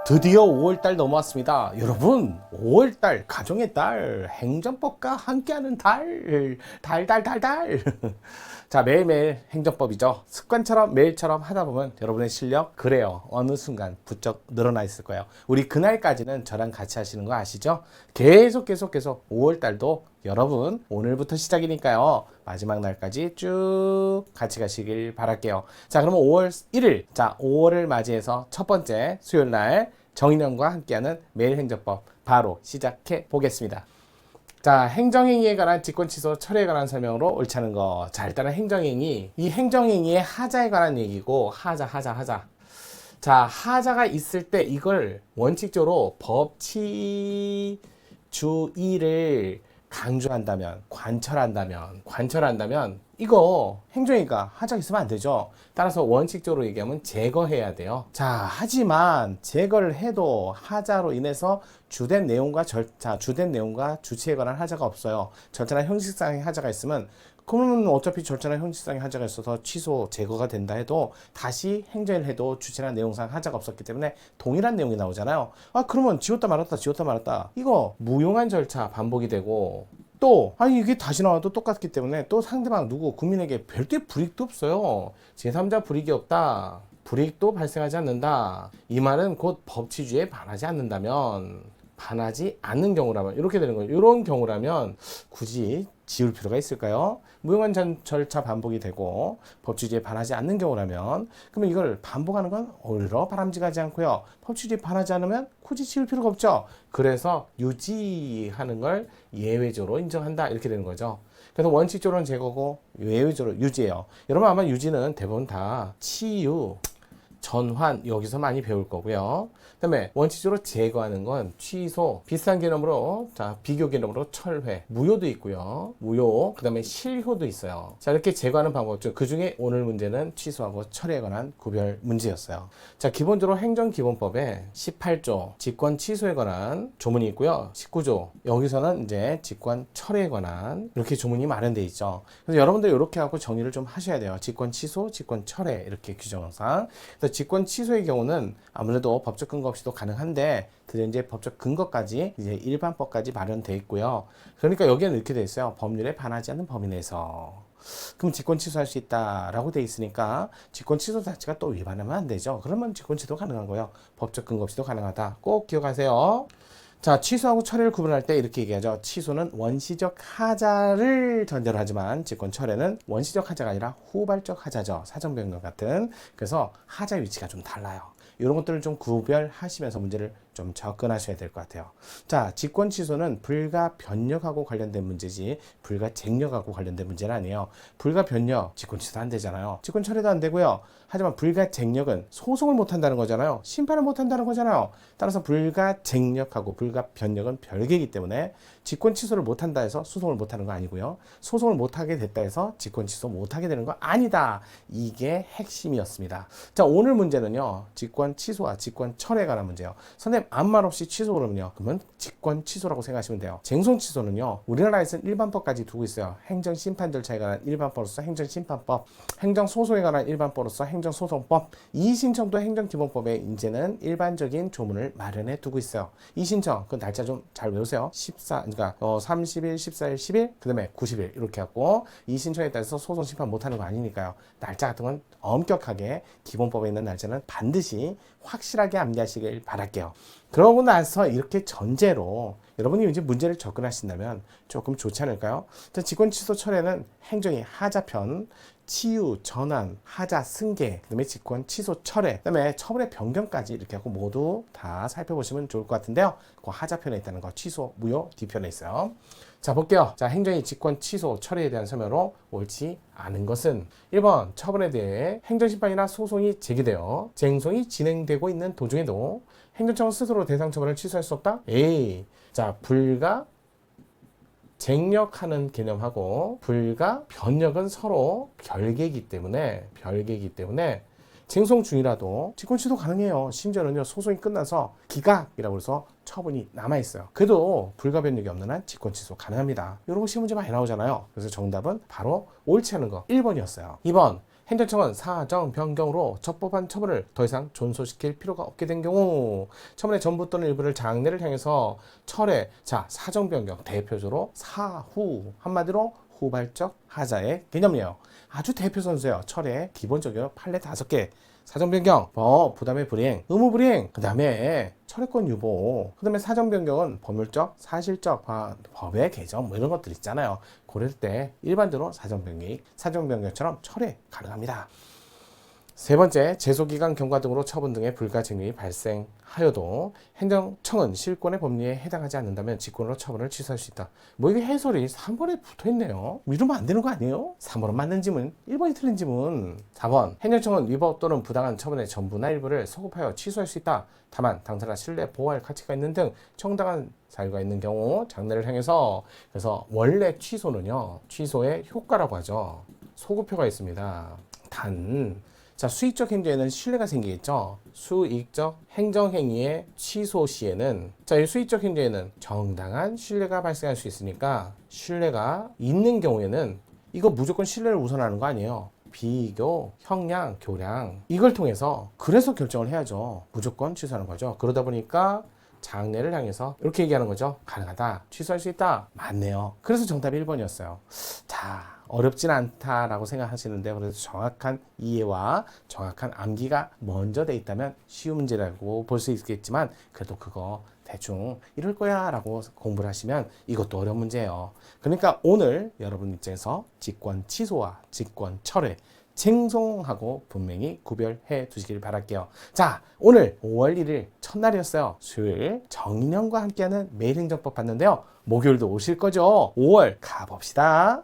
드디어 5월달 넘어왔습니다. 여러분, 5월달, 가정의 달, 행정법과 함께하는 달. 자, 매일매일 행정법이죠. 습관처럼 매일처럼 하다 보면 여러분의 실력, 그래요. 어느 순간 부쩍 늘어나 있을 거예요. 우리 그날까지는 저랑 같이 하시는 거 아시죠? 계속 5월달도 여러분, 오늘부터 시작이니까요. 마지막 날까지 쭉 같이 가시길 바랄게요. 자, 그러면 5월 1일. 자, 5월을 맞이해서 첫 번째 수요일 날 정인영과 함께하는 매일 행정법 바로 시작해 보겠습니다. 자, 행정행위에 관한 직권취소 철회에 관한 설명으로 옳지 않은 거. 자, 일단은 행정행위. 이 행정행위의 하자에 관한 얘기고, 하자. 자, 하자가 있을 때 이걸 원칙적으로 법치주의를 강조한다면, 관철한다면 이거 행정위가 하자가 있으면 안 되죠. 따라서 원칙적으로 얘기하면 제거해야 돼요. 자, 하지만 제거를 해도 하자로 인해서 주된 내용과 주체에 관한 하자가 없어요. 절차나 형식상의 하자가 있으면 그러면 어차피 절차나 형식상의 하자가 있어서 취소, 제거가 된다 해도 다시 행정을 해도 주체나 내용상 하자가 없었기 때문에 동일한 내용이 나오잖아요. 아, 그러면 지웠다 말았다. 이거 무용한 절차 반복이 되고 또 아니 이게 다시 나와도 똑같기 때문에 또 상대방 누구 국민에게 별도의 불이익도 없어요. 제3자 불이익이 없다. 불이익도 발생하지 않는다. 이 말은 곧 법치주의에 반하지 않는 경우라면 이렇게 되는 거예요. 이런 경우라면 굳이 지울 필요가 있을까요? 무용한 절차 반복이 되고 법치주의에 반하지 않는 경우라면 그러면 이걸 반복하는 건 오히려 바람직하지 않고요. 법치주의에 반하지 않으면 굳이 지울 필요가 없죠. 그래서 유지하는 걸 예외적으로 인정한다 이렇게 되는 거죠. 그래서 원칙적으로는 제거고 예외적으로 유지예요. 여러분 아마 유지는 대부분 다 치유, 전환 여기서 많이 배울 거고요. 그 다음에 원칙적으로 제거하는 건 취소, 비슷한 개념으로 자 비교 개념으로 철회, 무효도 있고요. 무효, 그 다음에 실효도 있어요. 자 이렇게 제거하는 방법죠. 그 중에 오늘 문제는 취소하고 철회에 관한 구별 문제였어요. 자 기본적으로 행정기본법에 18조 직권 취소에 관한 조문이 있고요. 19조 여기서는 이제 직권 철회에 관한 이렇게 조문이 마련되어 있죠. 그래서 여러분들 이렇게 하고 정리를 좀 하셔야 돼요. 직권 취소, 직권 철회 이렇게 규정상. 그래서 직권 취소의 경우는 아무래도 법적 근거 없이도 가능한데 드디어 이제 법적 근거까지 이제 일반법까지 마련되어 있고요. 그러니까 여기에는 이렇게 되어 있어요. 법률에 반하지 않는 범위 내에서. 그럼 직권 취소할 수 있다라고 되어 있으니까 직권 취소 자체가 또 위반하면 안 되죠. 그러면 직권 취소 가능한 거예요. 법적 근거 없이도 가능하다. 꼭 기억하세요. 자, 취소하고 철회를 구분할 때 이렇게 얘기하죠. 취소는 원시적 하자를 전제로 하지만 직권 철회는 원시적 하자가 아니라 후발적 하자죠. 사정변경 같은. 그래서 하자 위치가 좀 달라요. 이런 것들을 좀 구별하시면서 문제를 좀 접근하셔야 될 것 같아요. 자, 직권 취소는 불가 변력하고 관련된 문제지 불가 쟁력하고 관련된 문제는 아니에요. 불가 변력, 직권 취소 안 되잖아요. 직권 철회도 안 되고요. 하지만 불가 쟁력은 소송을 못 한다는 거잖아요. 심판을 못 한다는 거잖아요. 따라서 불가 쟁력하고 불가 변력은 별개이기 때문에 직권 취소를 못 한다 해서 소송을 못 하는 거 아니고요. 소송을 못 하게 됐다 해서 직권 취소 못 하게 되는 거 아니다. 이게 핵심이었습니다. 자, 오늘 문제는요. 직권 취소와 직권 철회에 관한 문제예요. 선생님 아무 말 없이 취소 그러면요. 그러면 직권 취소라고 생각하시면 돼요. 쟁송 취소는요. 우리나라에서는 일반법까지 두고 있어요. 행정심판 절차에 관한 일반법으로서 행정심판법, 행정소송에 관한 일반법으로서 행정소송법, 이의신청도 행정기본법에 이제는 일반적인 조문을 마련해 두고 있어요. 이의신청 그 날짜 좀 잘 외우세요. 30일, 14일, 10일, 그 다음에 90일 이렇게 하고 이의신청에 따라서 소송 심판 못하는 거 아니니까요. 날짜 같은 건 엄격하게 기본법에 있는 날짜는 반드시 확실하게 암기하시길 바랄게요. 그러고 나서 이렇게 전제로 여러분이 이제 문제를 접근하신다면 조금 좋지 않을까요? 직권 취소 철회는 행정위 하자편, 치유, 전환, 하자, 승계, 그 다음에 직권 취소 철회, 그 다음에 처분의 변경까지 이렇게 하고 모두 다 살펴보시면 좋을 것 같은데요. 그 하자편에 있다는 거 취소, 무효, 뒤편에 있어요. 자, 볼게요. 자, 행정위 직권 취소 철회에 대한 설명으로 옳지 않은 것은 1번 처분에 대해 행정심판이나 소송이 제기되어 쟁송이 진행되고 있는 도중에도 행정청은 스스로 대상 처분을 취소할 수 없다? A. 자, 불가 쟁력하는 개념하고 불가 변력은 서로 별개이기 때문에 쟁송 중이라도 직권 취소 가능해요. 심지어는요 소송이 끝나서 기각이라고 해서 처분이 남아있어요. 그래도 불가 변력이 없는 한 직권 취소 가능합니다. 이런 거 시험 문제 많이 나오잖아요. 그래서 정답은 바로 옳지 않은 거 1번이었어요. 2번 행정청은 사정 변경으로 적법한 처분을 더 이상 존속시킬 필요가 없게 된 경우 처분의 전부 또는 일부를 장래를 향해서 철회, 자 사정 변경 대표적으로 사후 한마디로 후발적 하자의 개념이에요. 아주 대표 선수예요. 철회 기본적으로 판례 5개 사정 변경, 부담의 불이행, 의무 불이행, 그 다음에 철회권 유보, 그 다음에 사정 변경은 법률적, 사실적, 법의 개정 뭐 이런 것들 있잖아요. 그럴 때 일반적으로 사정 변경처럼 철회 가능합니다. 세 번째, 제소기간 경과 등으로 처분 등의 불가증이 발생하여도 행정청은 실권의 법리에 해당하지 않는다면 직권으로 처분을 취소할 수 있다. 뭐 이게 해설이 3번에 붙어있네요. 이러면 안 되는 거 아니에요? 3번은 맞는 지문, 1번이 틀린 지문. 4번, 행정청은 위법 또는 부당한 처분의 전부나 일부를 소급하여 취소할 수 있다. 다만 당사가 신뢰 보호할 가치가 있는 등 정당한 사유가 있는 경우 장래를 향해서, 그래서 원래 취소는요, 취소의 효과라고 하죠. 소급효가 있습니다. 자, 수익적 행정에는 신뢰가 생기겠죠. 수익적 행정행위의 취소 시에는, 자, 이 수익적 행정에는 정당한 신뢰가 발생할 수 있으니까 신뢰가 있는 경우에는 이거 무조건 신뢰를 우선하는 거 아니에요. 비교, 형량, 교량 이걸 통해서 그래서 결정을 해야죠. 무조건 취소하는 거죠. 그러다 보니까 장래를 향해서 이렇게 얘기하는 거죠. 가능하다. 취소할 수 있다. 맞네요. 그래서 정답이 1번이었어요. 자, 어렵진 않다라고 생각하시는데 그래도 정확한 이해와 정확한 암기가 먼저 돼 있다면 쉬운 문제라고 볼 수 있겠지만 그래도 그거 대충 이럴 거야 라고 공부를 하시면 이것도 어려운 문제예요. 그러니까 오늘 여러분 입장에서 직권 취소와 직권 철회 생송하고 분명히 구별해 두시길 바랄게요. 자, 오늘 5월 1일 첫날이었어요. 수요일 정인영과 함께하는 매일행정법 봤는데요. 목요일도 오실 거죠? 5월 가봅시다.